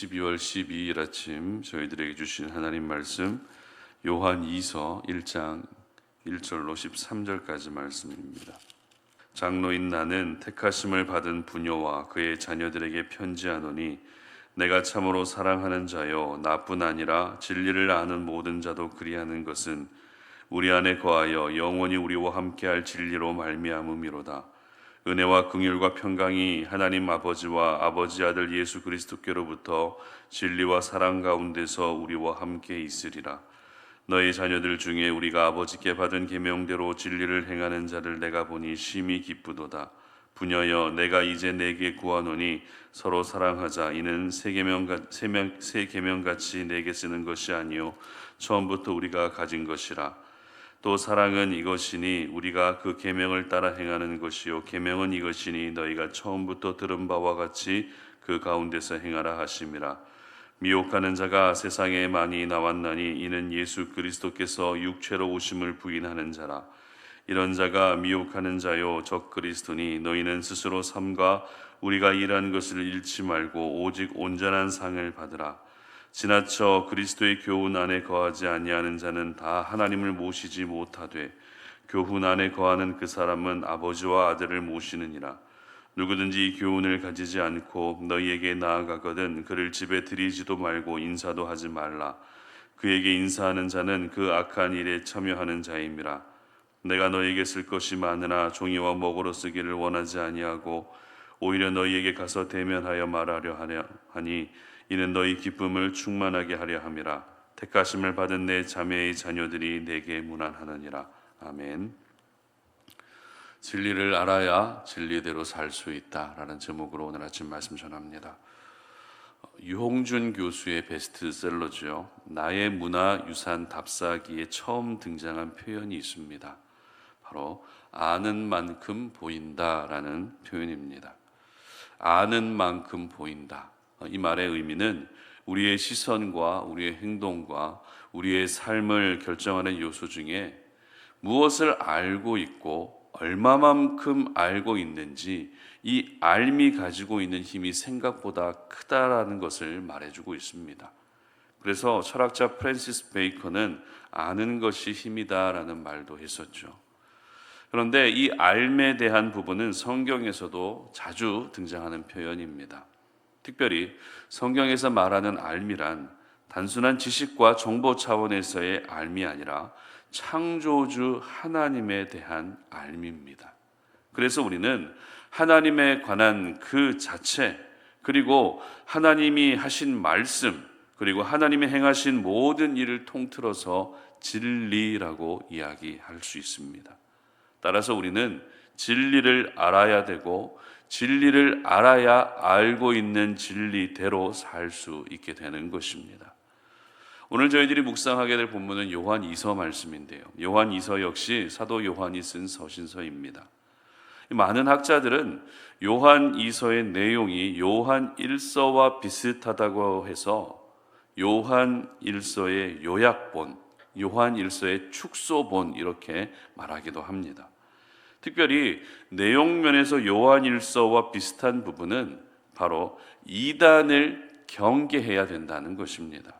12월 12일 아침 저희들에게 주신 하나님 말씀 요한 2서 1장 1절로 13절까지 말씀입니다. 장로인 나는 택하심을 받은 부녀와 그의 자녀들에게 편지하노니 내가 참으로 사랑하는 자요 나뿐 아니라 진리를 아는 모든 자도 그리하는 것은 우리 안에 거하여 영원히 우리와 함께할 진리로 말미암음이로다. 은혜와 긍휼과 평강이 하나님 아버지와 아버지 아들 예수 그리스도께로부터 진리와 사랑 가운데서 우리와 함께 있으리라. 너희 자녀들 중에 우리가 아버지께 받은 계명대로 진리를 행하는 자를 내가 보니 심히 기쁘도다. 부녀여 내가 이제 내게 구하노니 서로 사랑하자. 이는 새 계명같이 내게 쓰는 것이 아니요 처음부터 우리가 가진 것이라. 또 사랑은 이것이니 우리가 그 계명을 따라 행하는 것이요 계명은 이것이니 너희가 처음부터 들은 바와 같이 그 가운데서 행하라 하심이라. 미혹하는 자가 세상에 많이 나왔나니 이는 예수 그리스도께서 육체로 오심을 부인하는 자라. 이런 자가 미혹하는 자요 적 그리스도니 너희는 스스로 삼가 우리가 일한 것을 잃지 말고 오직 온전한 상을 받으라. 지나쳐 그리스도의 교훈 안에 거하지 아니하는 자는 다 하나님을 모시지 못하되 교훈 안에 거하는 그 사람은 아버지와 아들을 모시느니라. 누구든지 이 교훈을 가지지 않고 너희에게 나아가거든 그를 집에 들이지도 말고 인사도 하지 말라. 그에게 인사하는 자는 그 악한 일에 참여하는 자임이라. 내가 너희에게 쓸 것이 많으나 종이와 먹으로 쓰기를 원하지 아니하고 오히려 너희에게 가서 대면하여 말하려 하니 이는 너희 기쁨을 충만하게 하려 함이라. 택하심을 받은 내 자매의 자녀들이 내게 문안하느니라. 아멘. 진리를 알아야 진리대로 살 수 있다라는 제목으로 오늘 아침 말씀 전합니다. 유홍준 교수의 베스트셀러죠. 나의 문화유산 답사기에 처음 등장한 표현이 있습니다. 바로 아는 만큼 보인다라는 표현입니다. 아는 만큼 보인다. 이 말의 의미는 우리의 시선과 우리의 행동과 우리의 삶을 결정하는 요소 중에 무엇을 알고 있고 얼마만큼 알고 있는지 이 알미 가지고 있는 힘이 생각보다 크다라는 것을 말해주고 있습니다. 그래서 철학자 프랜시스 베이컨은 아는 것이 힘이다라는 말도 했었죠. 그런데 이 알에 대한 부분은 성경에서도 자주 등장하는 표현입니다. 특별히 성경에서 말하는 알미란 단순한 지식과 정보 차원에서의 알미 아니라 창조주 하나님에 대한 알미입니다. 그래서 우리는 하나님에 관한 그 자체, 그리고 하나님이 하신 말씀, 그리고 하나님이 행하신 모든 일을 통틀어서 진리라고 이야기할 수 있습니다. 따라서 우리는 진리를 알아야 되고 진리를 알아야 알고 있는 진리대로 살 수 있게 되는 것입니다. 오늘 저희들이 묵상하게 될 본문은 요한 2서 말씀인데요. 요한 2서 역시 사도 요한이 쓴 서신서입니다. 많은 학자들은 요한 2서의 내용이 요한 1서와 비슷하다고 해서 요한 1서의 요약본, 요한 1서의 축소본 이렇게 말하기도 합니다. 특별히 내용면에서 요한 1서와 비슷한 부분은 바로 이단을 경계해야 된다는 것입니다.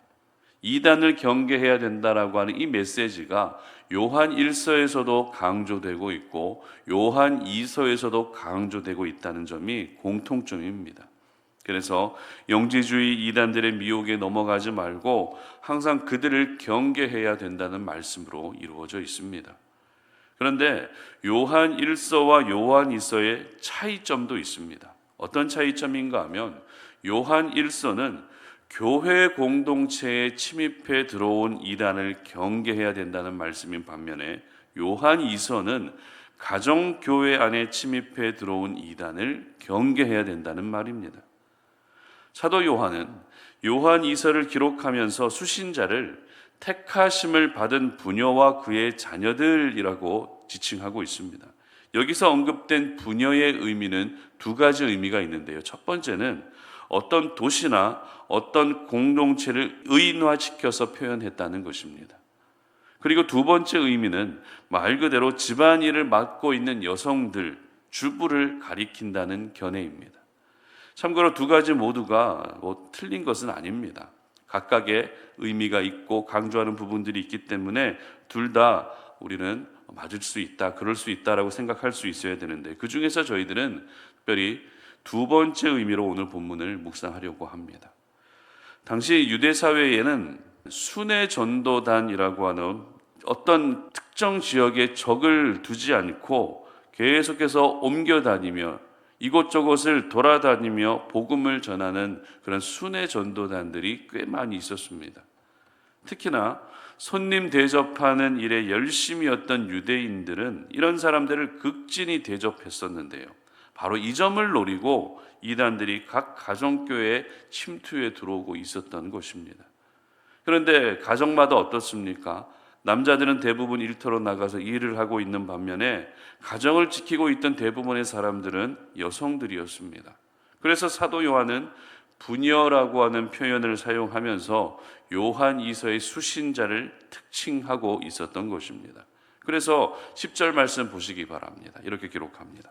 이단을 경계해야 된다라고 하는 이 메시지가 요한 1서에서도 강조되고 있고 요한 2서에서도 강조되고 있다는 점이 공통점입니다. 그래서 영지주의 이단들의 미혹에 넘어가지 말고 항상 그들을 경계해야 된다는 말씀으로 이루어져 있습니다. 그런데 요한 1서와 요한 2서의 차이점도 있습니다. 어떤 차이점인가 하면 요한 1서는 교회 공동체에 침입해 들어온 이단을 경계해야 된다는 말씀인 반면에 요한 2서는 가정교회 안에 침입해 들어온 이단을 경계해야 된다는 말입니다. 사도 요한은 요한 2서를 기록하면서 수신자를 택하심을 받은 부녀와 그의 자녀들이라고 지칭하고 있습니다. 여기서 언급된 부녀의 의미는 두 가지 의미가 있는데요. 첫 번째는 어떤 도시나 어떤 공동체를 의인화시켜서 표현했다는 것입니다. 그리고 두 번째 의미는 말 그대로 집안일을 맡고 있는 여성들, 주부를 가리킨다는 견해입니다. 참고로 두 가지 모두가 틀린 것은 아닙니다. 각각의 의미가 있고 강조하는 부분들이 있기 때문에 둘 다 우리는 맞을 수 있다, 그럴 수 있다라고 생각할 수 있어야 되는데, 그 중에서 저희들은 특별히 두 번째 의미로 오늘 본문을 묵상하려고 합니다. 당시 유대 사회에는 순회 전도단이라고 하는 어떤 특정 지역에 적을 두지 않고 계속해서 옮겨 다니며 이곳저곳을 돌아다니며 복음을 전하는 그런 순회 전도단들이 꽤 많이 있었습니다. 특히나 손님 대접하는 일에 열심이었던 유대인들은 이런 사람들을 극진히 대접했었는데요. 바로 이 점을 노리고 이단들이 각 가정교회에 침투해 들어오고 있었던 것입니다. 그런데 가정마다 어떻습니까? 남자들은 대부분 일터로 나가서 일을 하고 있는 반면에 가정을 지키고 있던 대부분의 사람들은 여성들이었습니다. 그래서 사도 요한은 부녀라고 하는 표현을 사용하면서 요한 이서의 수신자를 특징하고 있었던 것입니다. 그래서 10절 말씀 보시기 바랍니다. 이렇게 기록합니다.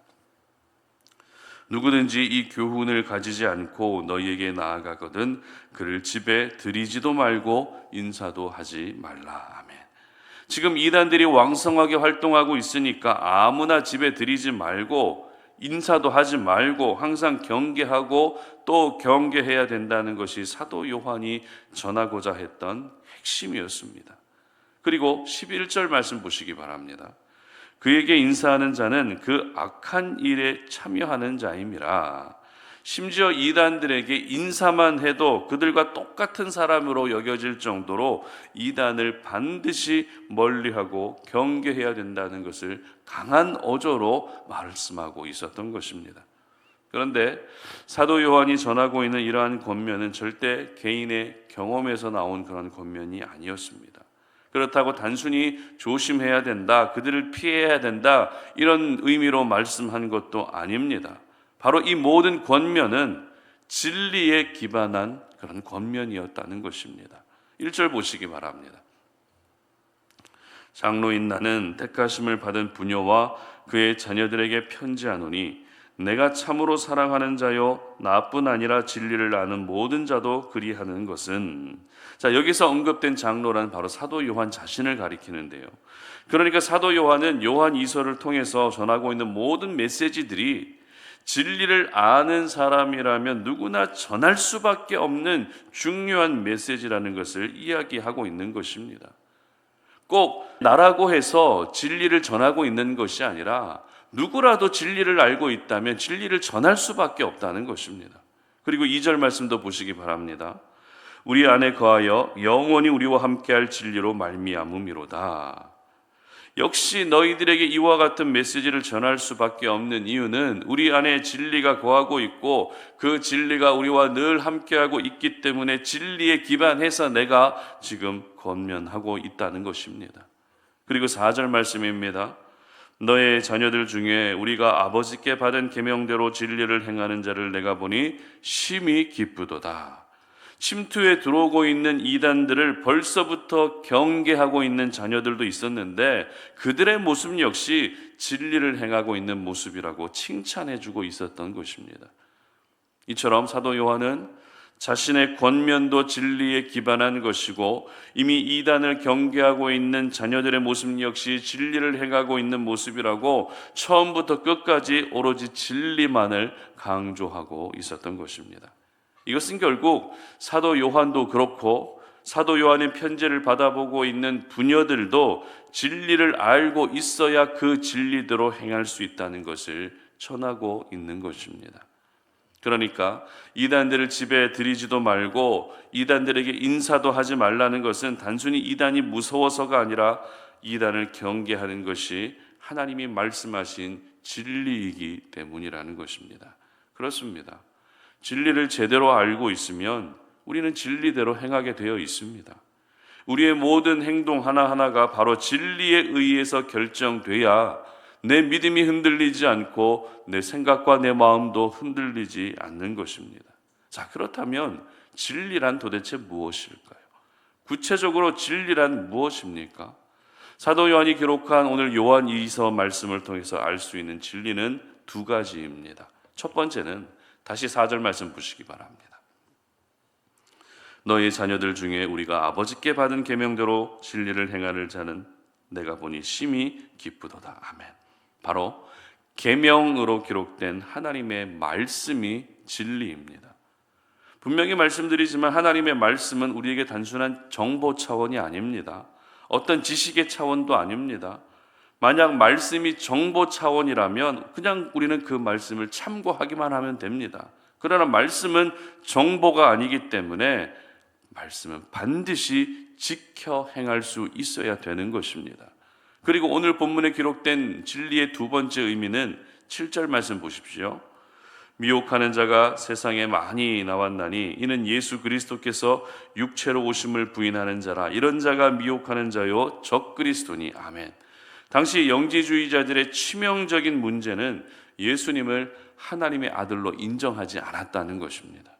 누구든지 이 교훈을 가지지 않고 너희에게 나아가거든 그를 집에 들이지도 말고 인사도 하지 말라. 아멘. 지금 이단들이 왕성하게 활동하고 있으니까 아무나 집에 들이지 말고 인사도 하지 말고 항상 경계하고 또 경계해야 된다는 것이 사도 요한이 전하고자 했던 핵심이었습니다. 그리고 11절 말씀 보시기 바랍니다. 그에게 인사하는 자는 그 악한 일에 참여하는 자임이라. 심지어 이단들에게 인사만 해도 그들과 똑같은 사람으로 여겨질 정도로 이단을 반드시 멀리하고 경계해야 된다는 것을 강한 어조로 말씀하고 있었던 것입니다. 그런데 사도 요한이 전하고 있는 이러한 권면은 절대 개인의 경험에서 나온 그런 권면이 아니었습니다. 그렇다고 단순히 조심해야 된다, 그들을 피해야 된다, 이런 의미로 말씀한 것도 아닙니다. 바로 이 모든 권면은 진리에 기반한 그런 권면이었다는 것입니다. 1절 보시기 바랍니다. 장로인 나는 택하심을 받은 부녀와 그의 자녀들에게 편지하노니 내가 참으로 사랑하는 자요 나뿐 아니라 진리를 아는 모든 자도 그리하는 것은. 자, 여기서 언급된 장로란 바로 사도 요한 자신을 가리키는데요. 그러니까 사도 요한은 요한 이서를 통해서 전하고 있는 모든 메시지들이 진리를 아는 사람이라면 누구나 전할 수밖에 없는 중요한 메시지라는 것을 이야기하고 있는 것입니다. 꼭 나라고 해서 진리를 전하고 있는 것이 아니라 누구라도 진리를 알고 있다면 진리를 전할 수밖에 없다는 것입니다. 그리고 2절 말씀도 보시기 바랍니다. 우리 안에 거하여 영원히 우리와 함께할 진리로 말미암음이로다. 역시 너희들에게 이와 같은 메시지를 전할 수밖에 없는 이유는 우리 안에 진리가 거하고 있고 그 진리가 우리와 늘 함께하고 있기 때문에 진리에 기반해서 내가 지금 권면하고 있다는 것입니다. 그리고 4절 말씀입니다. 너의 자녀들 중에 우리가 아버지께 받은 계명대로 진리를 행하는 자를 내가 보니 심히 기쁘도다. 침투에 들어오고 있는 이단들을 벌써부터 경계하고 있는 자녀들도 있었는데 그들의 모습 역시 진리를 행하고 있는 모습이라고 칭찬해주고 있었던 것입니다. 이처럼 사도 요한은 자신의 권면도 진리에 기반한 것이고 이미 이단을 경계하고 있는 자녀들의 모습 역시 진리를 행하고 있는 모습이라고 처음부터 끝까지 오로지 진리만을 강조하고 있었던 것입니다. 이것은 결국 사도 요한도 그렇고 사도 요한의 편지를 받아보고 있는 부녀들도 진리를 알고 있어야 그 진리대로 행할 수 있다는 것을 전하고 있는 것입니다. 그러니까 이단들을 집에 들이지도 말고 이단들에게 인사도 하지 말라는 것은 단순히 이단이 무서워서가 아니라 이단을 경계하는 것이 하나님이 말씀하신 진리이기 때문이라는 것입니다. 그렇습니다. 진리를 제대로 알고 있으면 우리는 진리대로 행하게 되어 있습니다. 우리의 모든 행동 하나하나가 바로 진리에 의해서 결정돼야 내 믿음이 흔들리지 않고 내 생각과 내 마음도 흔들리지 않는 것입니다. 자, 그렇다면 진리란 도대체 무엇일까요? 구체적으로 진리란 무엇입니까? 사도 요한이 기록한 오늘 요한 2서 말씀을 통해서 알 수 있는 진리는 두 가지입니다. 첫 번째는 다시 4절 말씀 보시기 바랍니다. 너희 자녀들 중에 우리가 아버지께 받은 계명대로 진리를 행하는 자는 내가 보니 심히 기쁘도다. 아멘. 바로 계명으로 기록된 하나님의 말씀이 진리입니다. 분명히 말씀드리지만 하나님의 말씀은 우리에게 단순한 정보 차원이 아닙니다. 어떤 지식의 차원도 아닙니다. 만약 말씀이 정보 차원이라면 그냥 우리는 그 말씀을 참고하기만 하면 됩니다. 그러나 말씀은 정보가 아니기 때문에 말씀은 반드시 지켜 행할 수 있어야 되는 것입니다. 그리고 오늘 본문에 기록된 진리의 두 번째 의미는 7절 말씀 보십시오. 미혹하는 자가 세상에 많이 나왔나니 이는 예수 그리스도께서 육체로 오심을 부인하는 자라. 이런 자가 미혹하는 자요 적그리스도니. 아멘. 당시 영지주의자들의 치명적인 문제는 예수님을 하나님의 아들로 인정하지 않았다는 것입니다.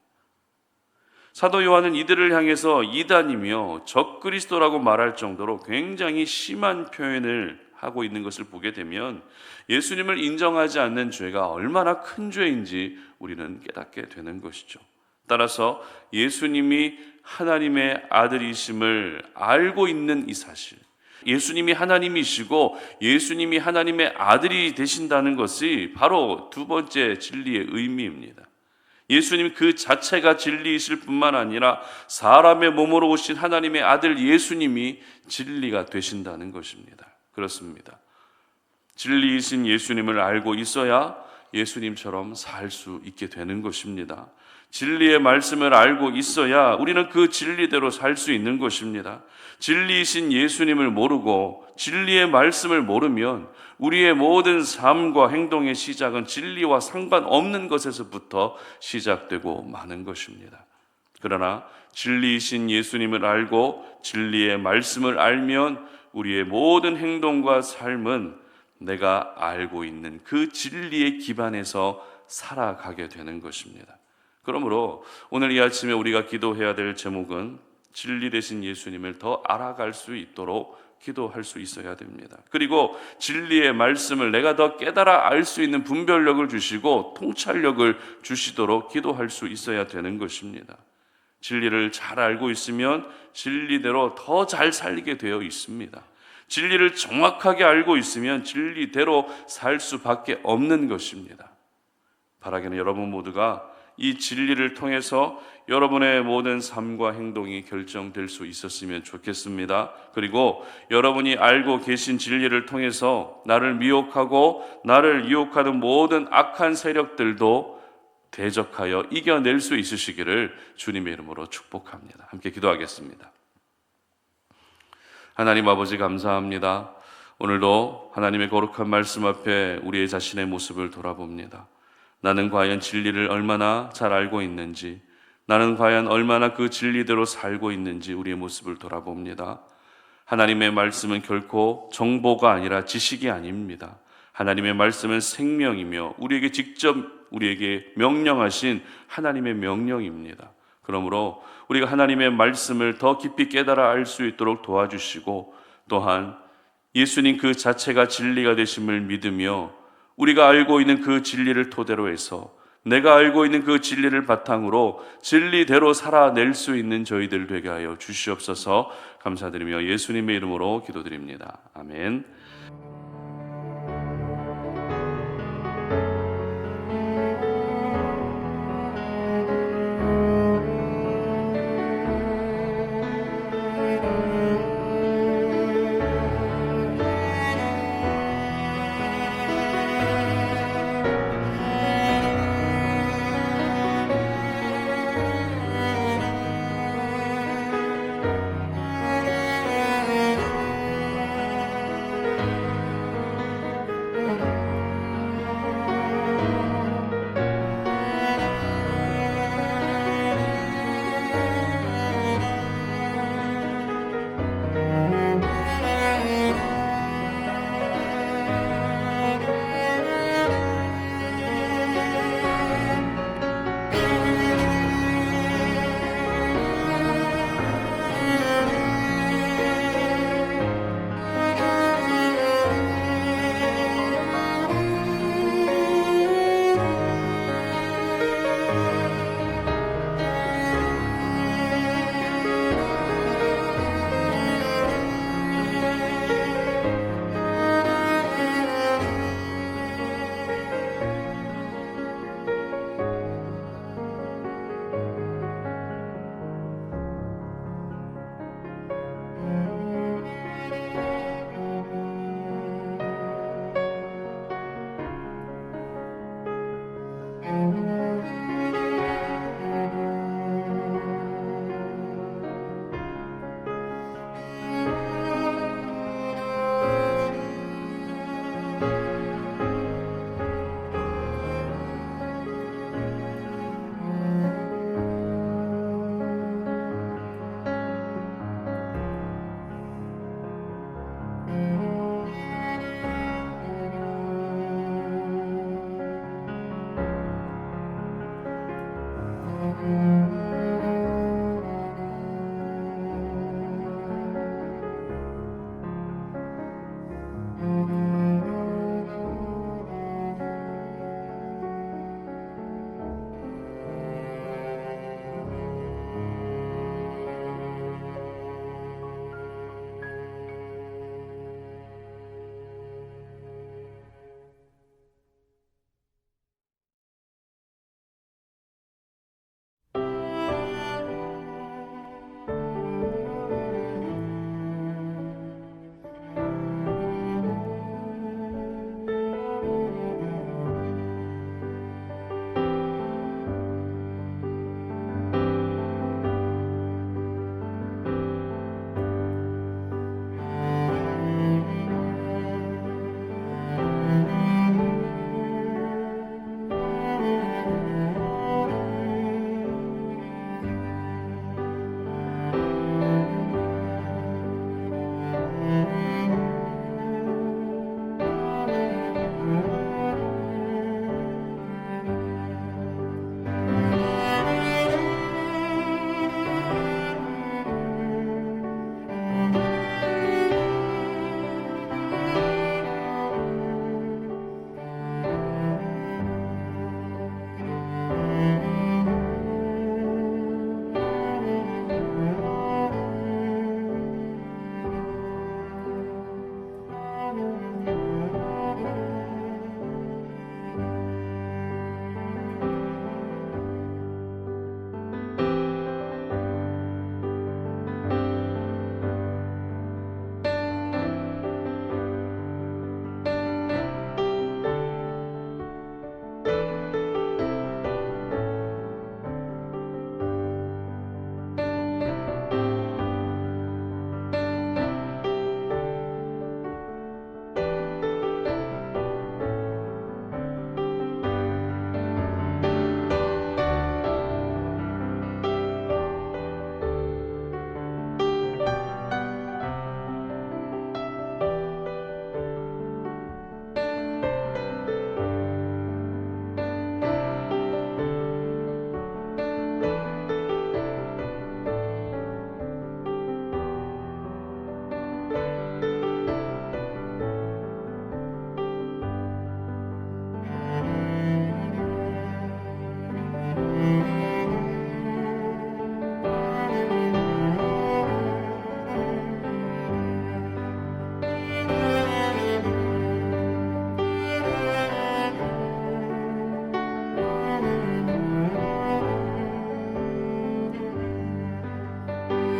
사도 요한은 이들을 향해서 이단이며 적그리스도라고 말할 정도로 굉장히 심한 표현을 하고 있는 것을 보게 되면 예수님을 인정하지 않는 죄가 얼마나 큰 죄인지 우리는 깨닫게 되는 것이죠. 따라서 예수님이 하나님의 아들이심을 알고 있는 이 사실, 예수님이 하나님이시고 예수님이 하나님의 아들이 되신다는 것이 바로 두 번째 진리의 의미입니다. 예수님 그 자체가 진리이실 뿐만 아니라 사람의 몸으로 오신 하나님의 아들 예수님이 진리가 되신다는 것입니다. 그렇습니다. 진리이신 예수님을 알고 있어야 예수님처럼 살 수 있게 되는 것입니다. 진리의 말씀을 알고 있어야 우리는 그 진리대로 살 수 있는 것입니다. 진리이신 예수님을 모르고 진리의 말씀을 모르면 우리의 모든 삶과 행동의 시작은 진리와 상관없는 것에서부터 시작되고 마는 것입니다. 그러나 진리이신 예수님을 알고 진리의 말씀을 알면 우리의 모든 행동과 삶은 내가 알고 있는 그 진리의 기반에서 살아가게 되는 것입니다. 그러므로 오늘 이 아침에 우리가 기도해야 될 제목은 진리 되신 예수님을 더 알아갈 수 있도록 기도할 수 있어야 됩니다. 그리고 진리의 말씀을 내가 더 깨달아 알 수 있는 분별력을 주시고 통찰력을 주시도록 기도할 수 있어야 되는 것입니다. 진리를 잘 알고 있으면 진리대로 더 잘 살게 되어 있습니다. 진리를 정확하게 알고 있으면 진리대로 살 수밖에 없는 것입니다. 바라기는 여러분 모두가 이 진리를 통해서 여러분의 모든 삶과 행동이 결정될 수 있었으면 좋겠습니다. 그리고 여러분이 알고 계신 진리를 통해서 나를 미혹하고 나를 유혹하는 모든 악한 세력들도 대적하여 이겨낼 수 있으시기를 주님의 이름으로 축복합니다. 함께 기도하겠습니다. 하나님 아버지 감사합니다. 오늘도 하나님의 거룩한 말씀 앞에 우리의 자신의 모습을 돌아봅니다. 나는 과연 진리를 얼마나 잘 알고 있는지, 나는 과연 얼마나 그 진리대로 살고 있는지 우리의 모습을 돌아봅니다. 하나님의 말씀은 결코 정보가 아니라 지식이 아닙니다. 하나님의 말씀은 생명이며 우리에게 직접 우리에게 명령하신 하나님의 명령입니다. 그러므로 우리가 하나님의 말씀을 더 깊이 깨달아 알 수 있도록 도와주시고, 또한 예수님 그 자체가 진리가 되심을 믿으며 우리가 알고 있는 그 진리를 토대로 해서 내가 알고 있는 그 진리를 바탕으로 진리대로 살아낼 수 있는 저희들 되게 하여 주시옵소서. 감사드리며 예수님의 이름으로 기도드립니다. 아멘.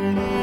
아멘.